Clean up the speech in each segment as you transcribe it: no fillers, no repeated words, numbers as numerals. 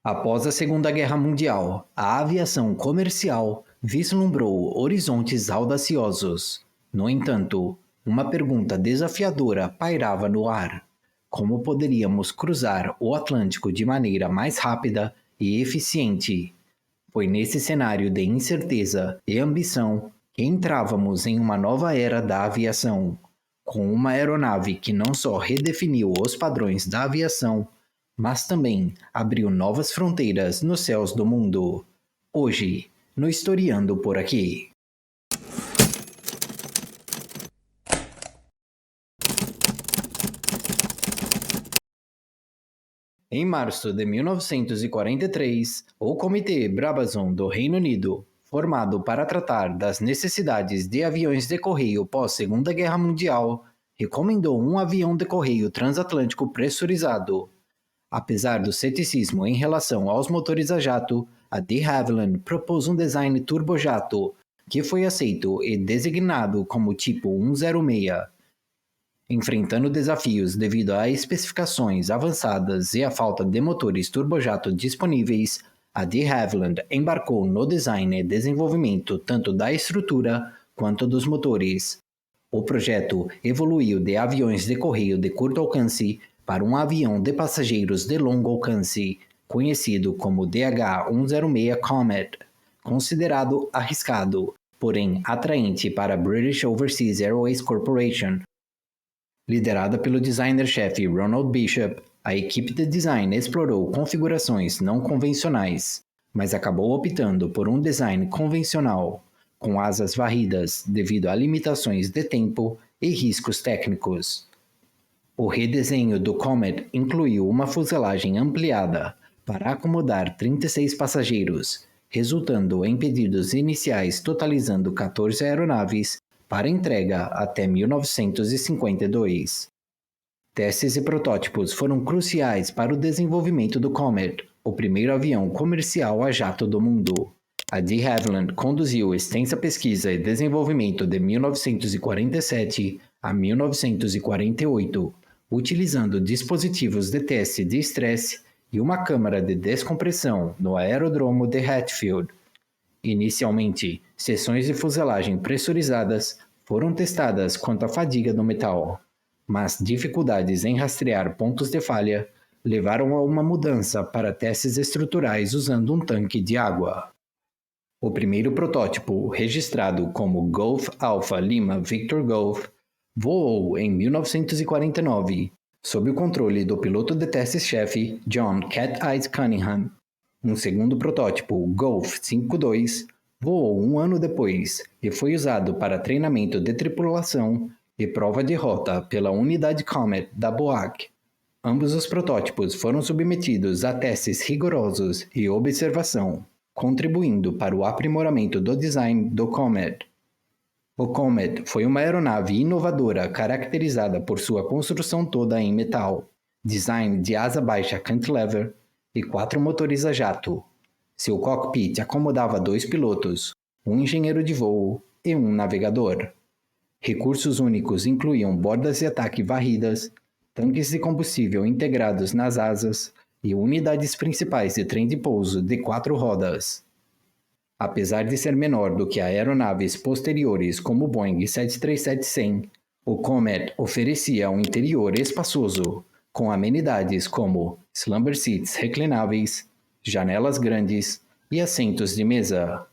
Após a Segunda Guerra Mundial, a aviação comercial vislumbrou horizontes audaciosos. No entanto, uma pergunta desafiadora pairava no ar: como poderíamos cruzar o Atlântico de maneira mais rápida e eficiente? Foi nesse cenário de incerteza e ambição que entrávamos em uma nova era da aviação, com uma aeronave que não só redefiniu os padrões da aviação, mas também abriu novas fronteiras nos céus do mundo. Hoje, no Historiando por Aqui. Em março de 1943, o Comitê Brabazon do Reino Unido, formado para tratar das necessidades de aviões de correio pós-Segunda Guerra Mundial, recomendou um avião de correio transatlântico pressurizado. Apesar do ceticismo em relação aos motores a jato, a de Havilland propôs um design turbojato, que foi aceito e designado como tipo 106. Enfrentando desafios devido a especificações avançadas e a falta de motores turbojato disponíveis, a de Havilland embarcou no design e desenvolvimento tanto da estrutura quanto dos motores. O projeto evoluiu de aviões de correio de curto alcance para um avião de passageiros de longo alcance, conhecido como DH-106 Comet, considerado arriscado, porém atraente para a British Overseas Airways Corporation. Liderada pelo designer-chefe Ronald Bishop, a equipe de design explorou configurações não convencionais, mas acabou optando por um design convencional, com asas varridas devido a limitações de tempo e riscos técnicos. O redesenho do Comet incluiu uma fuselagem ampliada para acomodar 36 passageiros, resultando em pedidos iniciais totalizando 14 aeronaves para entrega até 1952. Testes e protótipos foram cruciais para o desenvolvimento do Comet, o primeiro avião comercial a jato do mundo. A de Havilland conduziu extensa pesquisa e desenvolvimento de 1947 a 1948, utilizando dispositivos de teste de estresse e uma câmara de descompressão no aeródromo de Hatfield. Inicialmente, seções de fuselagem pressurizadas foram testadas quanto à fadiga do metal, mas dificuldades em rastrear pontos de falha levaram a uma mudança para testes estruturais usando um tanque de água. O primeiro protótipo, registrado como Golf Alpha Lima Victor Golf, voou em 1949, sob o controle do piloto de testes-chefe John Cat Eyes Cunningham. Um segundo protótipo, Golf 52, voou um ano depois e foi usado para treinamento de tripulação e prova de rota pela unidade Comet da BOAC. Ambos os protótipos foram submetidos a testes rigorosos e observação, contribuindo para o aprimoramento do design do Comet. O Comet foi uma aeronave inovadora caracterizada por sua construção toda em metal, design de asa baixa cantilever e 4 motores a jato. Seu cockpit acomodava 2 pilotos, um engenheiro de voo e um navegador. Recursos únicos incluíam bordas de ataque varridas, tanques de combustível integrados nas asas e unidades principais de trem de pouso de 4 rodas. Apesar de ser menor do que aeronaves posteriores como o Boeing 737-100, o Comet oferecia um interior espaçoso, com amenidades como slumber seats reclináveis, janelas grandes e assentos de mesa.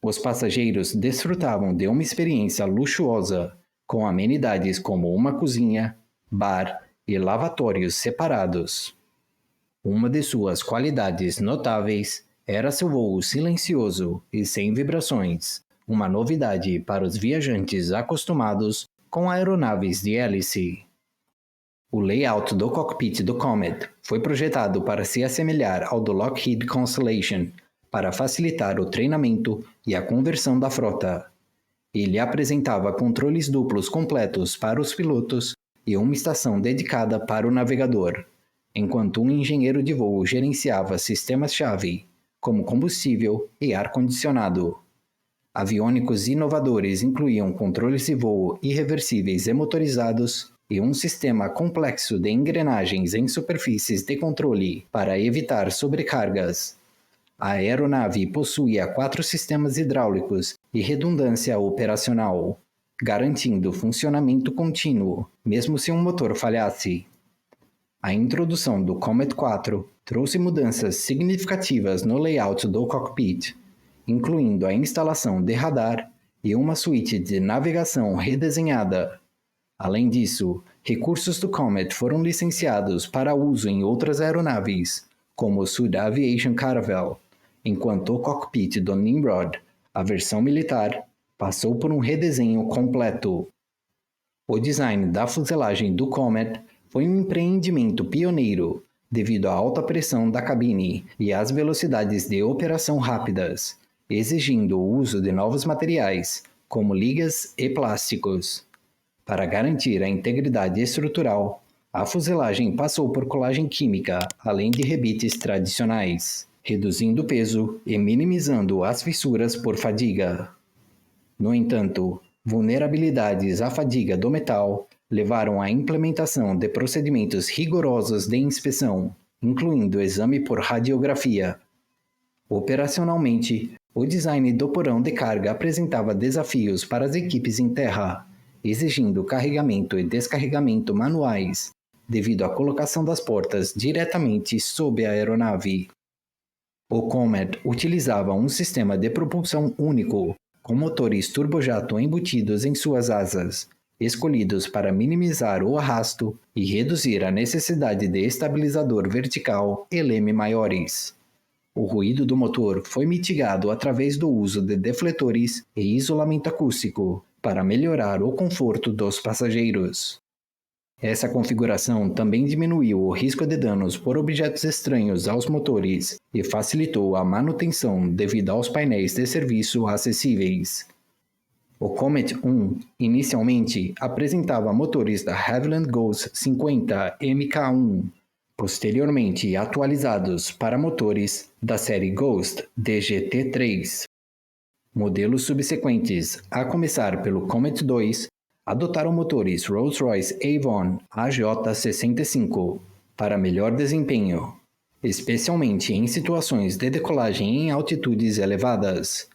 Os passageiros desfrutavam de uma experiência luxuosa, com amenidades como uma cozinha, bar e lavatórios separados. Uma de suas qualidades notáveis era seu voo silencioso e sem vibrações, uma novidade para os viajantes acostumados com aeronaves de hélice. O layout do cockpit do Comet foi projetado para se assemelhar ao do Lockheed Constellation, para facilitar o treinamento e a conversão da frota. Ele apresentava controles duplos completos para os pilotos e uma estação dedicada para o navegador, enquanto um engenheiro de voo gerenciava sistemas-chave, como combustível e ar-condicionado. Aviônicos inovadores incluíam controles de voo irreversíveis e motorizados, e um sistema complexo de engrenagens em superfícies de controle para evitar sobrecargas. A aeronave possuía 4 sistemas hidráulicos e redundância operacional, garantindo funcionamento contínuo, mesmo se um motor falhasse. A introdução do Comet 4 trouxe mudanças significativas no layout do cockpit, incluindo a instalação de radar e uma suíte de navegação redesenhada. Além disso, recursos do Comet foram licenciados para uso em outras aeronaves, como o Sud Aviation Caravelle, enquanto o cockpit do Nimrod, a versão militar, passou por um redesenho completo. O design da fuselagem do Comet foi um empreendimento pioneiro, devido à alta pressão da cabine e às velocidades de operação rápidas, exigindo o uso de novos materiais, como ligas e plásticos. Para garantir a integridade estrutural, a fuselagem passou por colagem química, além de rebites tradicionais, reduzindo o peso e minimizando as fissuras por fadiga. No entanto, vulnerabilidades à fadiga do metal levaram à implementação de procedimentos rigorosos de inspeção, incluindo exame por radiografia. Operacionalmente, o design do porão de carga apresentava desafios para as equipes em terra, exigindo carregamento e descarregamento manuais, devido à colocação das portas diretamente sob a aeronave. O Comet utilizava um sistema de propulsão único, com motores turbojato embutidos em suas asas, escolhidos para minimizar o arrasto e reduzir a necessidade de estabilizador vertical e leme maiores. O ruído do motor foi mitigado através do uso de defletores e isolamento acústico para melhorar o conforto dos passageiros. Essa configuração também diminuiu o risco de danos por objetos estranhos aos motores e facilitou a manutenção devido aos painéis de serviço acessíveis. O Comet 1 inicialmente apresentava motores da Havilland Ghost 50 Mk1, posteriormente atualizados para motores da série Ghost DGT-3. Modelos subsequentes, a começar pelo Comet 2, adotaram motores Rolls-Royce Avon AJ65 para melhor desempenho, especialmente em situações de decolagem em altitudes elevadas.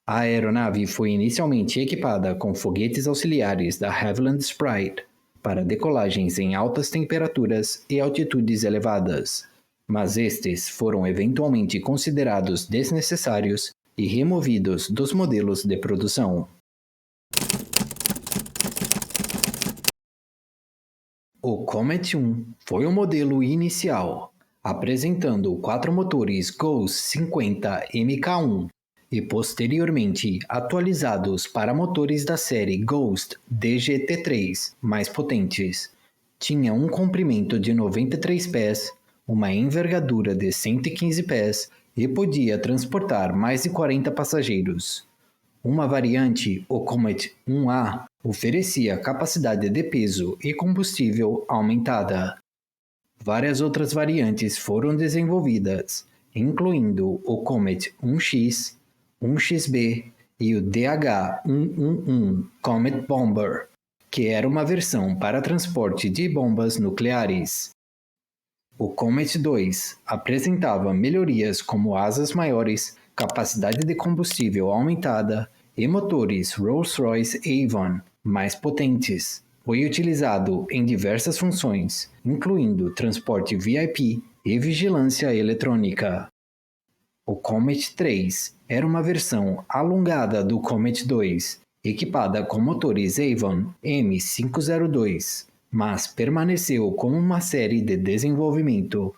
A aeronave foi inicialmente equipada com foguetes auxiliares da Havilland Sprite para decolagens em altas temperaturas e altitudes elevadas, mas estes foram eventualmente considerados desnecessários e removidos dos modelos de produção. O Comet 1 foi o modelo inicial, apresentando 4 motores Ghost 50 Mk1 e posteriormente atualizados para motores da série Ghost DGT-3 mais potentes. Tinha um comprimento de 93 pés, uma envergadura de 115 pés e podia transportar mais de 40 passageiros. Uma variante, o Comet 1A, oferecia capacidade de peso e combustível aumentada. Várias outras variantes foram desenvolvidas, incluindo o Comet 1X, 1XB e o DH-111 Comet Bomber, que era uma versão para transporte de bombas nucleares. O Comet 2 apresentava melhorias como asas maiores, capacidade de combustível aumentada e motores Rolls-Royce Avon mais potentes. Foi utilizado em diversas funções, incluindo transporte VIP e vigilância eletrônica. O Comet 3 era uma versão alongada do Comet 2, equipada com motores Avon M502, mas permaneceu como uma série de desenvolvimento.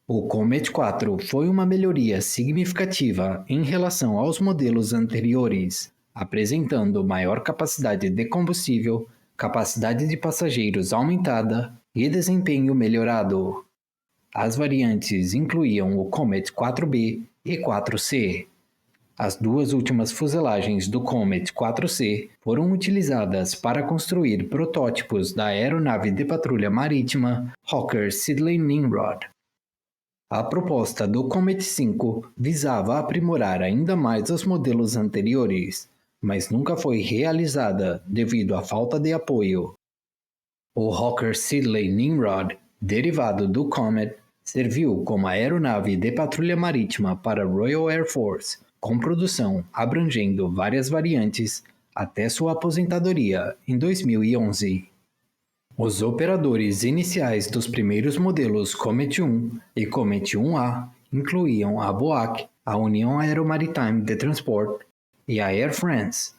O Comet 4 foi uma melhoria significativa em relação aos modelos anteriores, apresentando maior capacidade de combustível, capacidade de passageiros aumentada e desempenho melhorado. As variantes incluíam o Comet 4B e 4C. As 2 últimas fuselagens do Comet 4C foram utilizadas para construir protótipos da aeronave de patrulha marítima Hawker Siddeley Nimrod. A proposta do Comet 5 visava aprimorar ainda mais os modelos anteriores, mas nunca foi realizada devido à falta de apoio. O Hawker Siddeley Nimrod, derivado do Comet, serviu como aeronave de patrulha marítima para a Royal Air Force, com produção abrangendo várias variantes até sua aposentadoria em 2011. Os operadores iniciais dos primeiros modelos Comet 1 e Comet 1A incluíam a BOAC, a União Aeromaritime de Transport, e a Air France.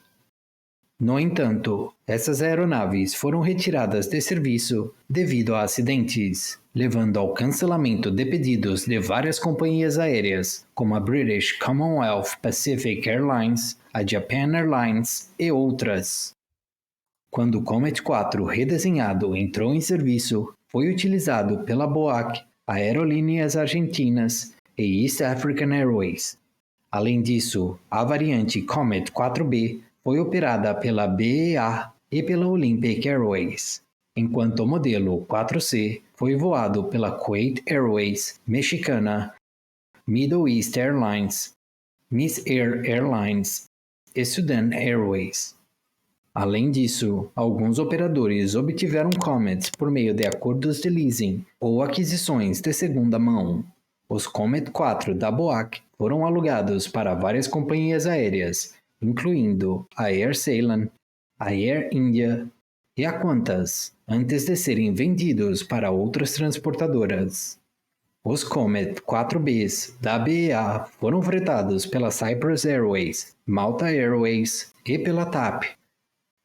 No entanto, essas aeronaves foram retiradas de serviço devido a acidentes, levando ao cancelamento de pedidos de várias companhias aéreas, como a British Commonwealth Pacific Airlines, a Japan Airlines e outras. Quando o Comet 4 redesenhado entrou em serviço, foi utilizado pela BOAC, Aerolíneas Argentinas e East African Airways. Além disso, a variante Comet 4B foi operada pela BEA e pela Olympic Airways, enquanto o modelo 4C foi voado pela Kuwait Airways, Mexicana, Middle East Airlines, Miss Air Airlines e Sudan Airways. Além disso, alguns operadores obtiveram Comets por meio de acordos de leasing ou aquisições de segunda mão. Os Comet 4 da BOAC foram alugados para várias companhias aéreas, incluindo a Air Ceylon, a Air India e a Qantas, antes de serem vendidos para outras transportadoras. Os Comet 4Bs da BEA foram fretados pela Cyprus Airways, Malta Airways e pela TAP.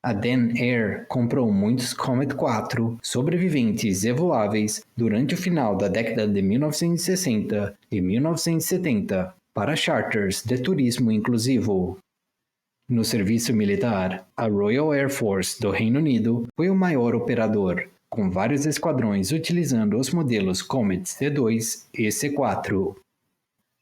A Dan Air comprou muitos Comet 4 sobreviventes e voáveis durante o final da década de 1960 e 1970 para charters de turismo inclusivo. No serviço militar, a Royal Air Force do Reino Unido foi o maior operador, com vários esquadrões utilizando os modelos Comet C2 e C4.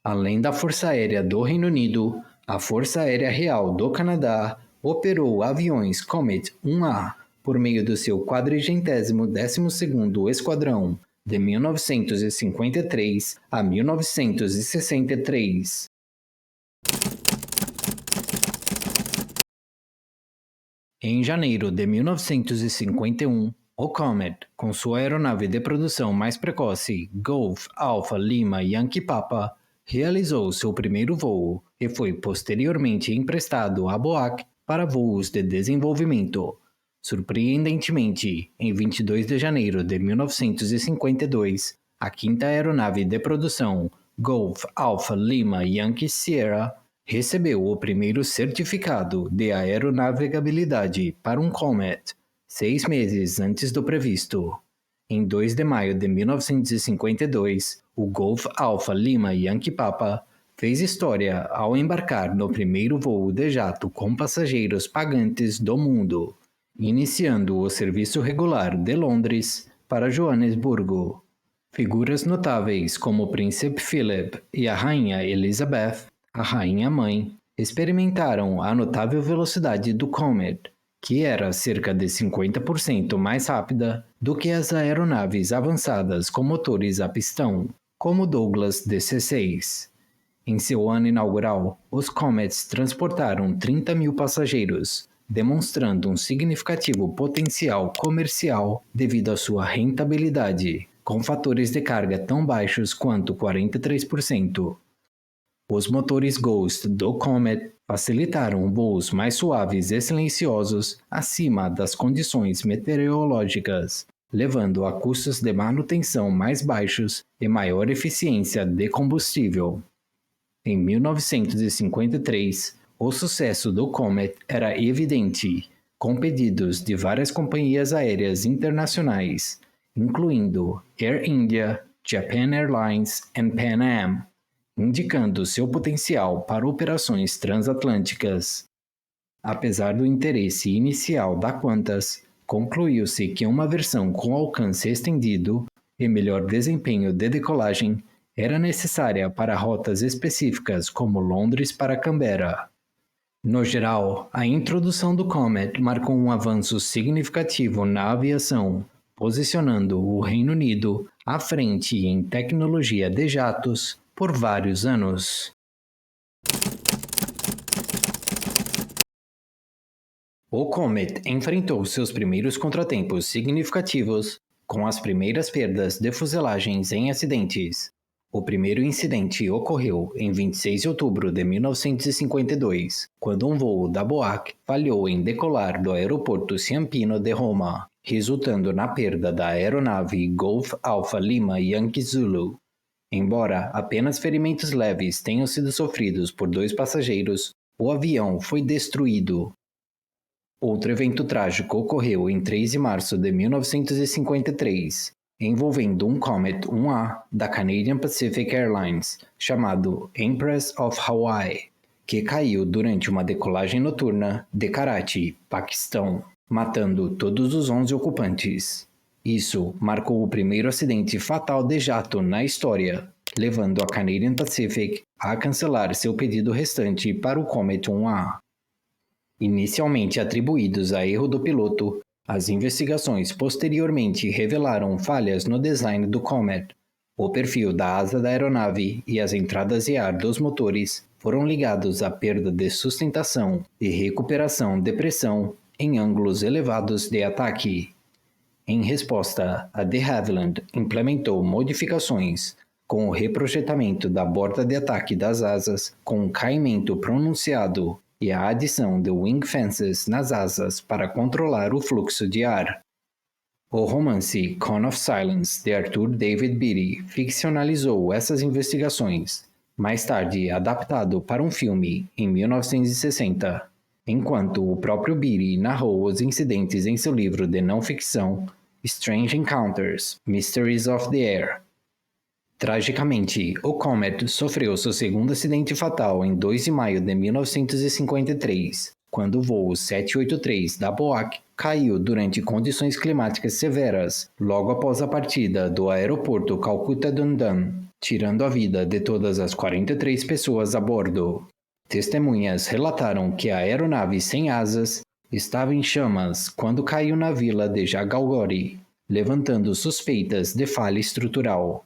Além da Força Aérea do Reino Unido, a Força Aérea Real do Canadá operou aviões Comet 1A por meio do seu 412º Esquadrão, de 1953 a 1963. Em janeiro de 1951, o Comet, com sua aeronave de produção mais precoce, Golf Alpha Lima Yankee Papa, realizou seu primeiro voo e foi posteriormente emprestado à BOAC para voos de desenvolvimento. Surpreendentemente, em 22 de janeiro de 1952, a quinta aeronave de produção, Golf Alpha Lima Yankee Sierra, recebeu o primeiro certificado de aeronavegabilidade para um Comet, 6 meses antes do previsto. Em 2 de maio de 1952, o Golf Alpha Lima Yankee Papa fez história ao embarcar no primeiro voo de jato com passageiros pagantes do mundo, iniciando o serviço regular de Londres para Joanesburgo. Figuras notáveis como o Príncipe Philip e a Rainha Elizabeth, a Rainha-Mãe, experimentaram a notável velocidade do Comet, que era cerca de 50% mais rápida do que as aeronaves avançadas com motores a pistão, como o Douglas DC-6. Em seu ano inaugural, os Comets transportaram 30 mil passageiros, demonstrando um significativo potencial comercial devido à sua rentabilidade, com fatores de carga tão baixos quanto 43%. Os motores Ghost do Comet facilitaram voos mais suaves e silenciosos acima das condições meteorológicas, levando a custos de manutenção mais baixos e maior eficiência de combustível. Em 1953, o sucesso do Comet era evidente, com pedidos de várias companhias aéreas internacionais, incluindo Air India, Japan Airlines e Pan Am, indicando seu potencial para operações transatlânticas. Apesar do interesse inicial da Qantas, concluiu-se que uma versão com alcance estendido e melhor desempenho de decolagem era necessária para rotas específicas como Londres para Canberra. No geral, a introdução do Comet marcou um avanço significativo na aviação, posicionando o Reino Unido à frente em tecnologia de jatos por vários anos. O Comet enfrentou seus primeiros contratempos significativos com as primeiras perdas de fuselagens em acidentes. O primeiro incidente ocorreu em 26 de outubro de 1952, quando um voo da BOAC falhou em decolar do aeroporto Ciampino de Roma, resultando na perda da aeronave Golf Alpha Lima Yankee Zulu. Embora apenas ferimentos leves tenham sido sofridos por 2 passageiros, o avião foi destruído. Outro evento trágico ocorreu em 3 de março de 1953, envolvendo um Comet 1A da Canadian Pacific Airlines, chamado Empress of Hawaii, que caiu durante uma decolagem noturna de Karachi, Paquistão, matando todos os 11 ocupantes. Isso marcou o primeiro acidente fatal de jato na história, levando a Canadian Pacific a cancelar seu pedido restante para o Comet 1A. Inicialmente atribuídos a erro do piloto, as investigações posteriormente revelaram falhas no design do Comet. O perfil da asa da aeronave e as entradas de ar dos motores foram ligados à perda de sustentação e recuperação de pressão em ângulos elevados de ataque. Em resposta, a de Havilland implementou modificações, com o reprojetamento da borda de ataque das asas com um caimento pronunciado e a adição de wing fences nas asas para controlar o fluxo de ar. O romance Cone of Silence, de Arthur David Beattie, ficcionalizou essas investigações, mais tarde adaptado para um filme em 1960, enquanto o próprio Beattie narrou os incidentes em seu livro de não-ficção Strange Encounters, Mysteries of the Air. Tragicamente, o Comet sofreu seu segundo acidente fatal em 2 de maio de 1953, quando o voo 783 da BOAC caiu durante condições climáticas severas, logo após a partida do aeroporto Calcutta-Dundee, tirando a vida de todas as 43 pessoas a bordo. Testemunhas relataram que a aeronave sem asas estava em chamas quando caiu na vila de Jagalgori, levantando suspeitas de falha estrutural.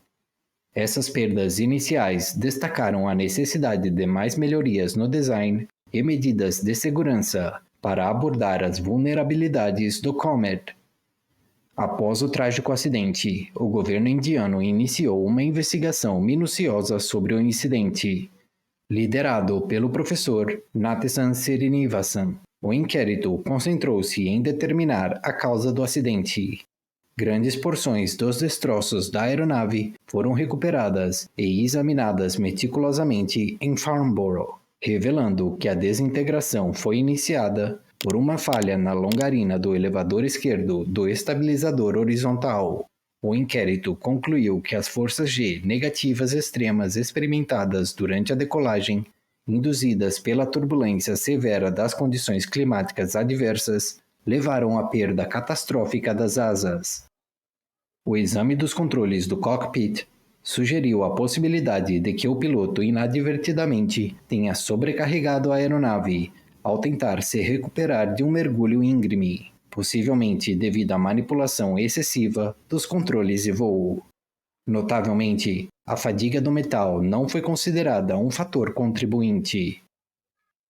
Essas perdas iniciais destacaram a necessidade de mais melhorias no design e medidas de segurança para abordar as vulnerabilidades do Comet. Após o trágico acidente, o governo indiano iniciou uma investigação minuciosa sobre o incidente. Liderado pelo professor Nathesan Srinivasan, o inquérito concentrou-se em determinar a causa do acidente. Grandes porções dos destroços da aeronave foram recuperadas e examinadas meticulosamente em Farnborough, revelando que a desintegração foi iniciada por uma falha na longarina do elevador esquerdo do estabilizador horizontal. O inquérito concluiu que as forças G negativas extremas experimentadas durante a decolagem, induzidas pela turbulência severa das condições climáticas adversas, levaram à perda catastrófica das asas. O exame dos controles do cockpit sugeriu a possibilidade de que o piloto inadvertidamente tenha sobrecarregado a aeronave ao tentar se recuperar de um mergulho íngreme, possivelmente devido à manipulação excessiva dos controles de voo. Notavelmente, a fadiga do metal não foi considerada um fator contribuinte.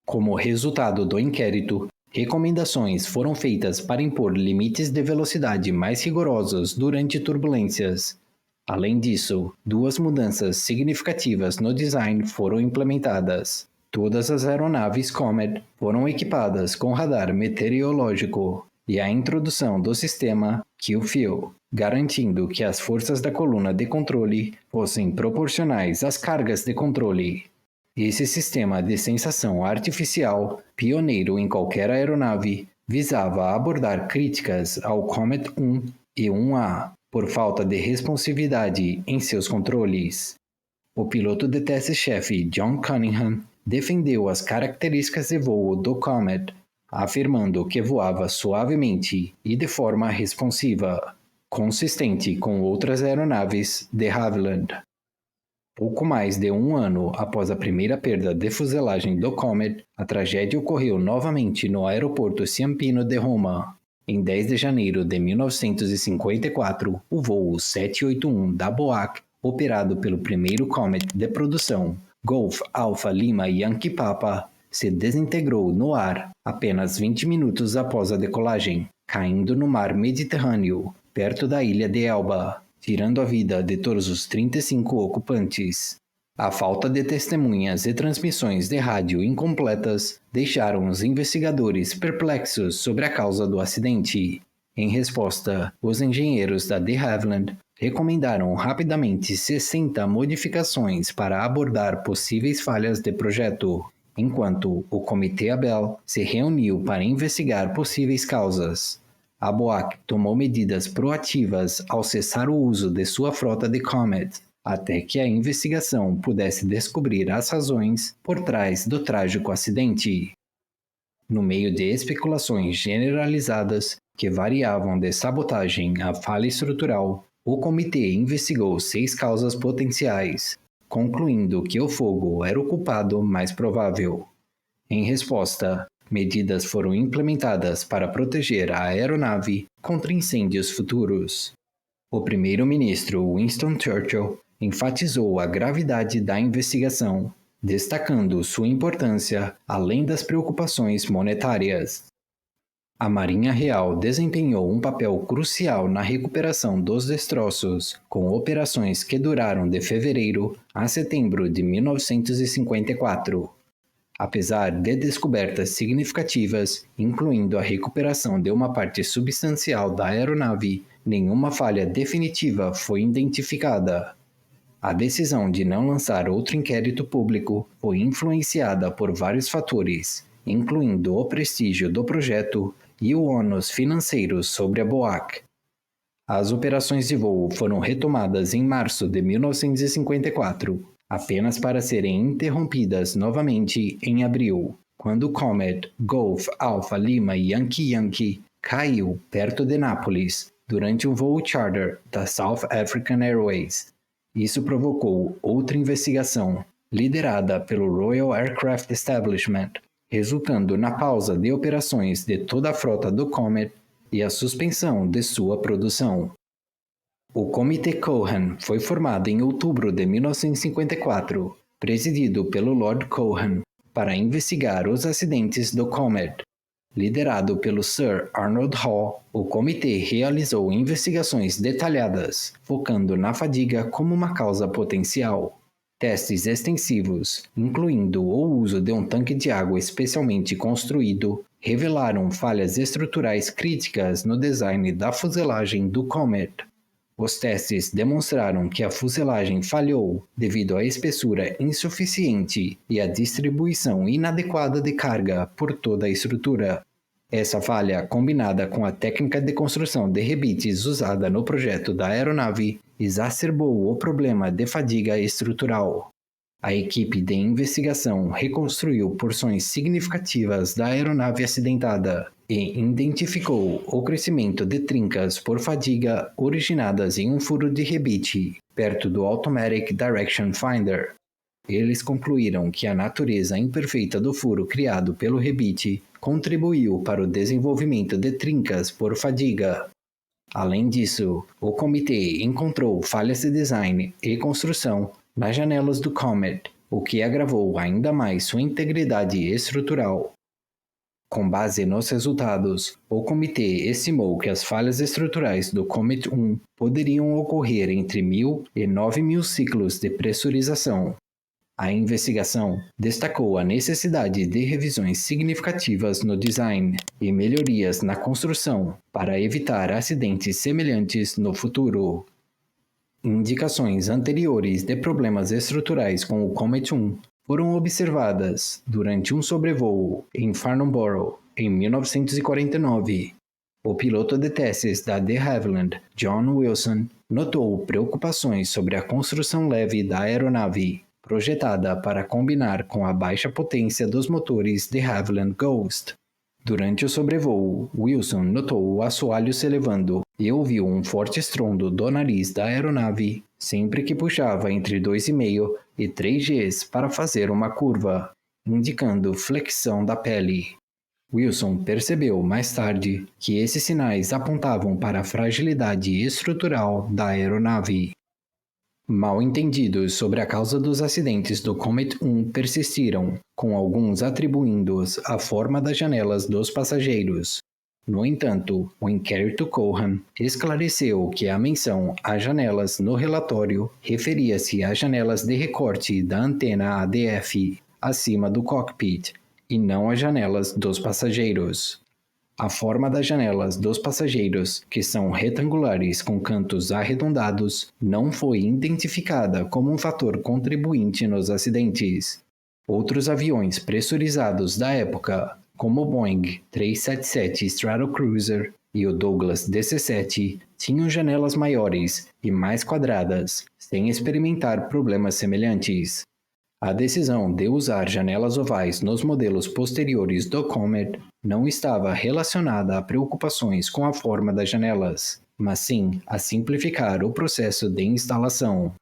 Como resultado do inquérito, recomendações foram feitas para impor limites de velocidade mais rigorosos durante turbulências. Além disso, 2 mudanças significativas no design foram implementadas. Todas as aeronaves Comet foram equipadas com radar meteorológico e a introdução do sistema Q-Fuel, garantindo que as forças da coluna de controle fossem proporcionais às cargas de controle. Esse sistema de sensação artificial, pioneiro em qualquer aeronave, visava abordar críticas ao Comet 1 e 1A por falta de responsividade em seus controles. O piloto de teste-chefe John Cunningham defendeu as características de voo do Comet, afirmando que voava suavemente e de forma responsiva, consistente com outras aeronaves de Havilland. Pouco mais de 1 ano após a primeira perda de fuselagem do Comet, a tragédia ocorreu novamente no aeroporto Ciampino de Roma. Em 10 de janeiro de 1954, o voo 781 da BOAC, operado pelo primeiro Comet de produção, Golf Alpha Lima Yankee Papa, se desintegrou no ar apenas 20 minutos após a decolagem, caindo no mar Mediterrâneo, perto da ilha de Elba, tirando a vida de todos os 35 ocupantes. A falta de testemunhas e transmissões de rádio incompletas deixaram os investigadores perplexos sobre a causa do acidente. Em resposta, os engenheiros da de Havilland recomendaram rapidamente 60 modificações para abordar possíveis falhas de projeto, enquanto o Comitê Abel se reuniu para investigar possíveis causas. A BOAC tomou medidas proativas ao cessar o uso de sua frota de Comet, até que a investigação pudesse descobrir as razões por trás do trágico acidente. No meio de especulações generalizadas que variavam de sabotagem a falha estrutural, o comitê investigou 6 causas potenciais, concluindo que o fogo era o culpado mais provável. Em resposta, medidas foram implementadas para proteger a aeronave contra incêndios futuros. O primeiro-ministro Winston Churchill enfatizou a gravidade da investigação, destacando sua importância além das preocupações monetárias. A Marinha Real desempenhou um papel crucial na recuperação dos destroços, com operações que duraram de fevereiro a setembro de 1954. Apesar de descobertas significativas, incluindo a recuperação de uma parte substancial da aeronave, nenhuma falha definitiva foi identificada. A decisão de não lançar outro inquérito público foi influenciada por vários fatores, incluindo o prestígio do projeto e o ônus financeiro sobre a BOAC. As operações de voo foram retomadas em março de 1954, apenas para serem interrompidas novamente em abril, quando o Comet Golf Alpha Lima Yankee Yankee caiu perto de Nápoles durante um voo charter da South African Airways. Isso provocou outra investigação, liderada pelo Royal Aircraft Establishment, resultando na pausa de operações de toda a frota do Comet e a suspensão de sua produção. O Comitê Cohen foi formado em outubro de 1954, presidido pelo Lord Cohen, para investigar os acidentes do Comet. Liderado pelo Sir Arnold Hall, o comitê realizou investigações detalhadas, focando na fadiga como uma causa potencial. Testes extensivos, incluindo o uso de um tanque de água especialmente construído, revelaram falhas estruturais críticas no design da fuselagem do Comet. Os testes demonstraram que a fuselagem falhou devido à espessura insuficiente e à distribuição inadequada de carga por toda a estrutura. Essa falha, combinada com a técnica de construção de rebites usada no projeto da aeronave, exacerbou o problema de fadiga estrutural. A equipe de investigação reconstruiu porções significativas da aeronave acidentada e identificou o crescimento de trincas por fadiga originadas em um furo de rebite, perto do Automatic Direction Finder. Eles concluíram que a natureza imperfeita do furo criado pelo rebite contribuiu para o desenvolvimento de trincas por fadiga. Além disso, o comitê encontrou falhas de design e construção nas janelas do Comet, o que agravou ainda mais sua integridade estrutural. Com base nos resultados, o comitê estimou que as falhas estruturais do Comet 1 poderiam ocorrer entre 1.000 e 9.000 ciclos de pressurização. A investigação destacou a necessidade de revisões significativas no design e melhorias na construção para evitar acidentes semelhantes no futuro. Indicações anteriores de problemas estruturais com o Comet 1 foram observadas durante um sobrevoo em Farnborough em 1949. O piloto de testes da de Havilland, John Wilson, notou preocupações sobre a construção leve da aeronave, projetada para combinar com a baixa potência dos motores de Havilland Ghost. Durante o sobrevoo, Wilson notou o assoalho se elevando e ouviu um forte estrondo do nariz da aeronave sempre que puxava entre 2,5 e 3 Gs para fazer uma curva, indicando flexão da pele. Wilson percebeu mais tarde que esses sinais apontavam para a fragilidade estrutural da aeronave. Mal-entendidos sobre a causa dos acidentes do Comet 1 persistiram, com alguns atribuindo-os à forma das janelas dos passageiros. No entanto, o inquérito Cohan esclareceu que a menção às janelas no relatório referia-se às janelas de recorte da antena ADF acima do cockpit, e não às janelas dos passageiros. A forma das janelas dos passageiros, que são retangulares com cantos arredondados, não foi identificada como um fator contribuinte nos acidentes. Outros aviões pressurizados da época, como o Boeing 377 Stratocruiser e o Douglas DC-7, tinham janelas maiores e mais quadradas, sem experimentar problemas semelhantes. A decisão de usar janelas ovais nos modelos posteriores do Comet não estava relacionada a preocupações com a forma das janelas, mas sim a simplificar o processo de instalação.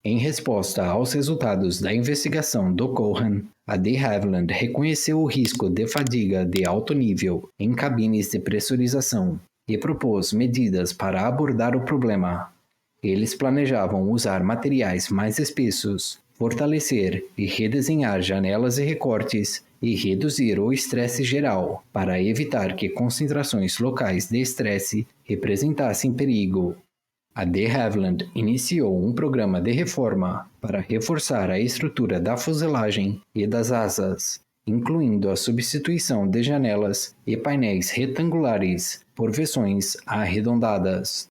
Em resposta aos resultados da investigação do Cohan, a de Havilland reconheceu o risco de fadiga de alto nível em cabines de pressurização e propôs medidas para abordar o problema. Eles planejavam usar materiais mais espessos, fortalecer e redesenhar janelas e recortes e reduzir o estresse geral para evitar que concentrações locais de estresse representassem perigo. A de Havilland iniciou um programa de reforma para reforçar a estrutura da fuselagem e das asas, incluindo a substituição de janelas e painéis retangulares por versões arredondadas.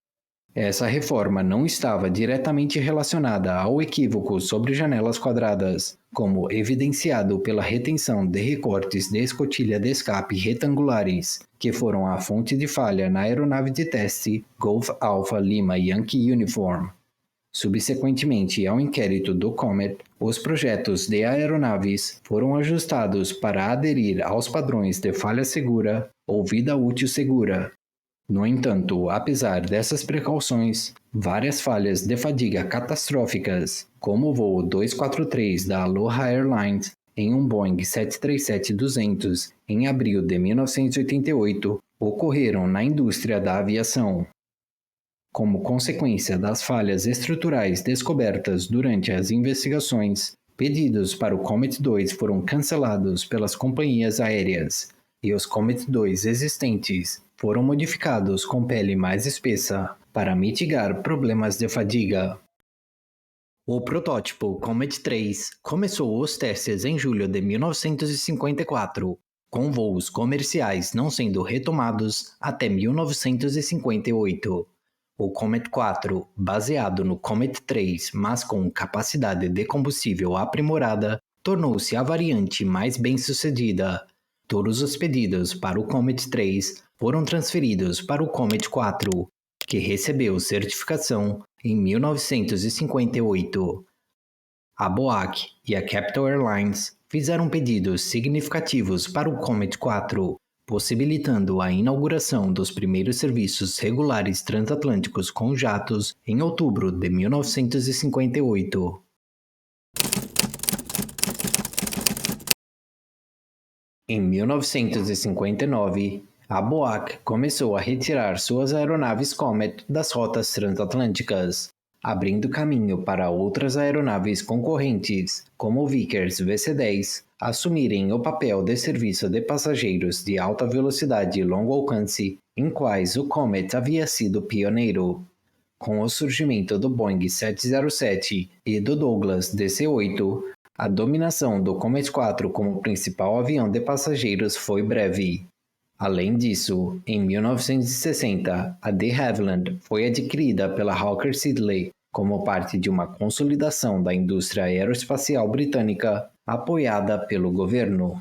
Essa reforma não estava diretamente relacionada ao equívoco sobre janelas quadradas, como evidenciado pela retenção de recortes de escotilha de escape retangulares, que foram a fonte de falha na aeronave de teste Golf Alpha Lima Yankee Uniform. Subsequentemente ao inquérito do Comet, os projetos de aeronaves foram ajustados para aderir aos padrões de falha segura ou vida útil segura. No entanto, apesar dessas precauções, várias falhas de fadiga catastróficas, como o voo 243 da Aloha Airlines em um Boeing 737-200 em abril de 1988, ocorreram na indústria da aviação. Como consequência das falhas estruturais descobertas durante as investigações, pedidos para o Comet 2 foram cancelados pelas companhias aéreas, e os Comet 2 existentes foram modificados com pele mais espessa para mitigar problemas de fadiga. O protótipo Comet 3 começou os testes em julho de 1954, com voos comerciais não sendo retomados até 1958. O Comet 4, baseado no Comet 3, mas com capacidade de combustível aprimorada, tornou-se a variante mais bem-sucedida. Todos os pedidos para o Comet 3 foram transferidos para o Comet 4, que recebeu certificação em 1958. A BOAC e a Capital Airlines fizeram pedidos significativos para o Comet 4, possibilitando a inauguração dos primeiros serviços regulares transatlânticos com jatos em outubro de 1958. Em 1959, a BOAC começou a retirar suas aeronaves Comet das rotas transatlânticas, abrindo caminho para outras aeronaves concorrentes, como o Vickers VC-10, assumirem o papel de serviço de passageiros de alta velocidade e longo alcance, em quais o Comet havia sido pioneiro. Com o surgimento do Boeing 707 e do Douglas DC-8, a dominação do Comet 4 como principal avião de passageiros foi breve. Além disso, em 1960, a de Havilland foi adquirida pela Hawker Siddeley como parte de uma consolidação da indústria aeroespacial britânica apoiada pelo governo.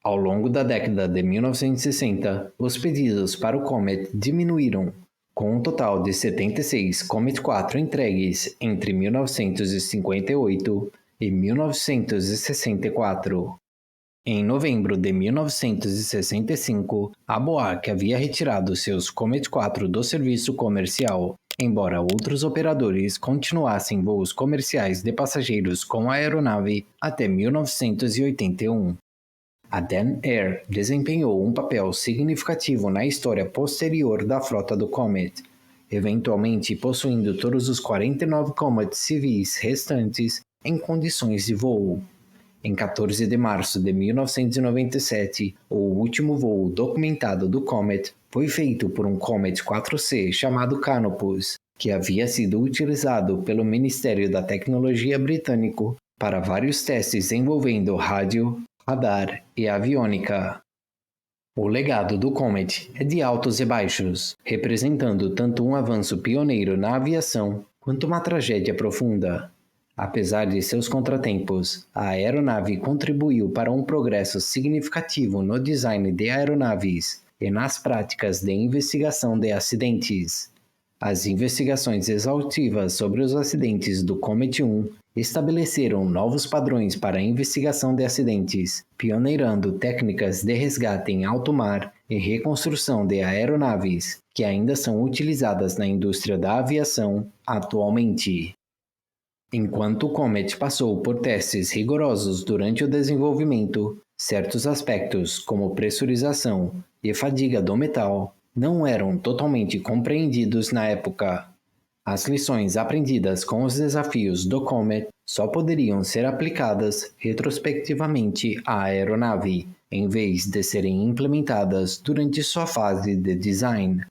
Ao longo da década de 1960, os pedidos para o Comet diminuíram, com um total de 76 Comet 4 entregues entre 1958 e 1964. Em novembro de 1965, a BOAC havia retirado seus Comet 4 do serviço comercial, embora outros operadores continuassem voos comerciais de passageiros com a aeronave até 1981. A Dan Air desempenhou um papel significativo na história posterior da frota do Comet, eventualmente possuindo todos os 49 Comets civis restantes em condições de voo. Em 14 de março de 1997, o último voo documentado do Comet foi feito por um Comet 4C chamado Canopus, que havia sido utilizado pelo Ministério da Tecnologia britânico para vários testes envolvendo rádio, radar e aviônica. O legado do Comet é de altos e baixos, representando tanto um avanço pioneiro na aviação quanto uma tragédia profunda. Apesar de seus contratempos, a aeronave contribuiu para um progresso significativo no design de aeronaves e nas práticas de investigação de acidentes. As investigações exaustivas sobre os acidentes do Comet 1 estabeleceram novos padrões para a investigação de acidentes, pioneirando técnicas de resgate em alto mar e reconstrução de aeronaves, que ainda são utilizadas na indústria da aviação atualmente. Enquanto o Comet passou por testes rigorosos durante o desenvolvimento, certos aspectos, como pressurização e fadiga do metal, não eram totalmente compreendidos na época. As lições aprendidas com os desafios do Comet só poderiam ser aplicadas retrospectivamente à aeronave, em vez de serem implementadas durante sua fase de design.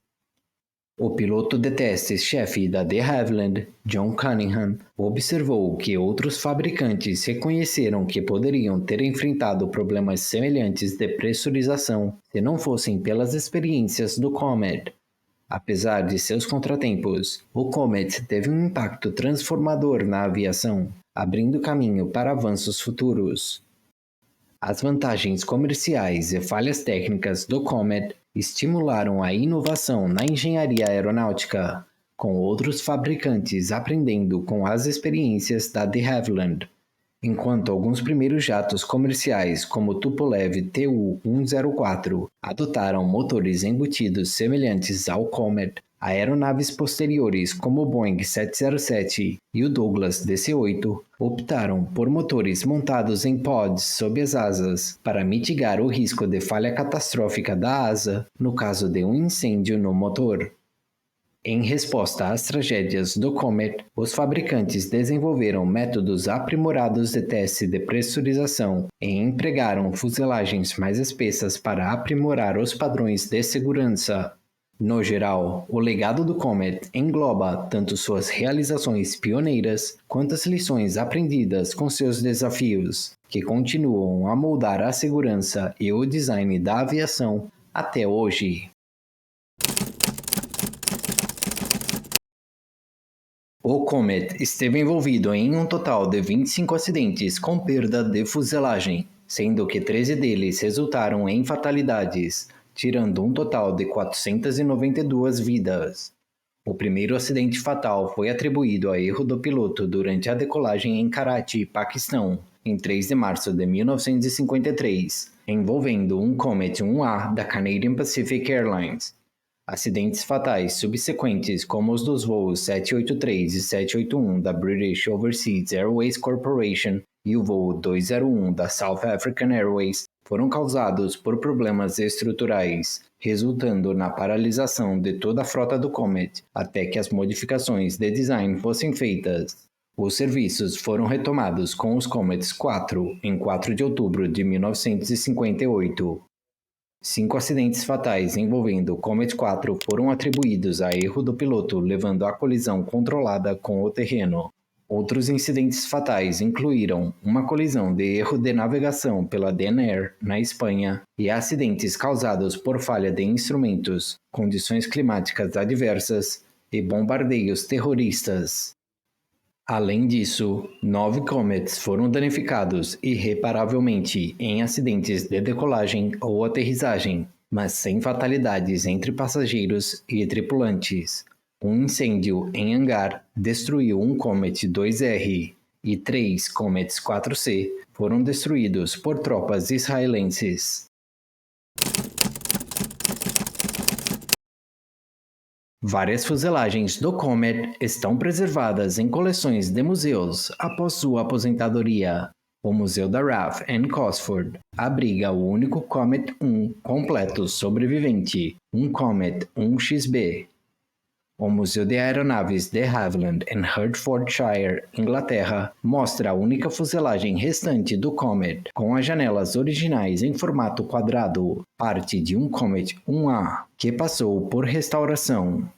O piloto de testes-chefe da de Havilland, John Cunningham, observou que outros fabricantes reconheceram que poderiam ter enfrentado problemas semelhantes de pressurização se não fossem pelas experiências do Comet. Apesar de seus contratempos, o Comet teve um impacto transformador na aviação, abrindo caminho para avanços futuros. As vantagens comerciais e falhas técnicas do Comet estimularam a inovação na engenharia aeronáutica, com outros fabricantes aprendendo com as experiências da de Havilland. Enquanto alguns primeiros jatos comerciais, como o Tupolev Tu-104, adotaram motores embutidos semelhantes ao Comet, aeronaves posteriores como o Boeing 707 e o Douglas DC-8 optaram por motores montados em pods sob as asas para mitigar o risco de falha catastrófica da asa no caso de um incêndio no motor. Em resposta às tragédias do Comet, os fabricantes desenvolveram métodos aprimorados de teste de pressurização e empregaram fuselagens mais espessas para aprimorar os padrões de segurança. No geral, o legado do Comet engloba tanto suas realizações pioneiras quanto as lições aprendidas com seus desafios, que continuam a moldar a segurança e o design da aviação até hoje. O Comet esteve envolvido em um total de 25 acidentes com perda de fuselagem, sendo que 13 deles resultaram em fatalidades, tirando um total de 492 vidas. O primeiro acidente fatal foi atribuído a erro do piloto durante a decolagem em Karachi, Paquistão, em 3 de março de 1953, envolvendo um Comet 1A da Canadian Pacific Airlines. Acidentes fatais subsequentes, como os dos voos 783 e 781 da British Overseas Airways Corporation e o voo 201 da South African Airways, foram causados por problemas estruturais, resultando na paralisação de toda a frota do Comet, até que as modificações de design fossem feitas. Os serviços foram retomados com os Comets 4 em 4 de outubro de 1958. 5 acidentes fatais envolvendo o Comet 4 foram atribuídos a erro do piloto, levando à colisão controlada com o terreno. Outros incidentes fatais incluíram uma colisão de erro de navegação pela DNR, na Espanha, e acidentes causados por falha de instrumentos, condições climáticas adversas e bombardeios terroristas. Além disso, 9 Comets foram danificados irreparavelmente em acidentes de decolagem ou aterrissagem, mas sem fatalidades entre passageiros e tripulantes. Um incêndio em hangar destruiu um Comet 2R e 3 Comets 4C foram destruídos por tropas israelenses. Várias fuselagens do Comet estão preservadas em coleções de museus após sua aposentadoria. O Museu da RAF em Cosford abriga o único Comet 1 completo sobrevivente, um Comet 1XB. O Museu de Aeronaves de Havilland, em Hertfordshire, Inglaterra, mostra a única fuselagem restante do Comet, com as janelas originais em formato quadrado, parte de um Comet 1A, que passou por restauração.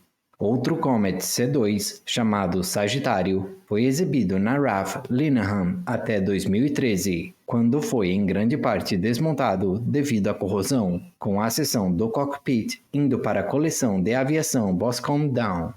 Outro Comet C2, chamado Sagitário, foi exibido na RAF Lynham até 2013, quando foi em grande parte desmontado devido à corrosão, com a seção do cockpit indo para a coleção de aviação Boscombe Down.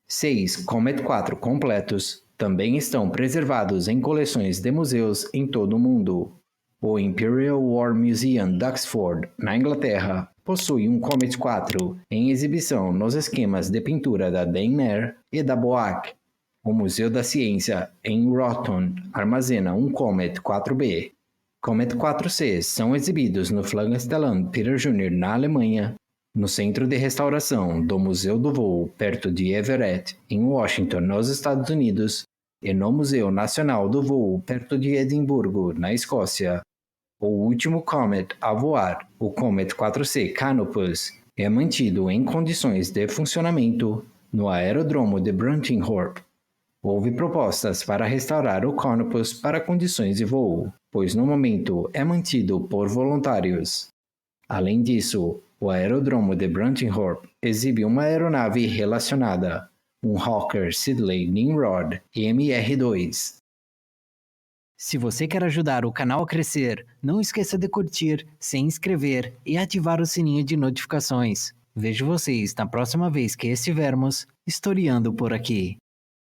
6 Comet 4 completos também estão preservados em coleções de museus em todo o mundo. O Imperial War Museum Duxford, na Inglaterra, possui um Comet 4 em exibição nos esquemas de pintura da Daimler e da Boach. O Museu da Ciência, em Rotten, armazena um Comet 4B. Comet 4C são exibidos no Flagstelland Peter Jr. na Alemanha, no Centro de Restauração do Museu do Voo, perto de Everett, em Washington, nos Estados Unidos, e no Museu Nacional do Voo, perto de Edimburgo, na Escócia. O último Comet a voar, o Comet 4C Canopus, é mantido em condições de funcionamento no aeródromo de Bruntingthorpe. Houve propostas para restaurar o Canopus para condições de voo, pois no momento é mantido por voluntários. Além disso, o aeródromo de Bruntingthorpe exibe uma aeronave relacionada, um Hawker Siddeley Nimrod MR2. Se você quer ajudar o canal a crescer, não esqueça de curtir, se inscrever e ativar o sininho de notificações. Vejo vocês na próxima vez que estivermos historiando por aqui.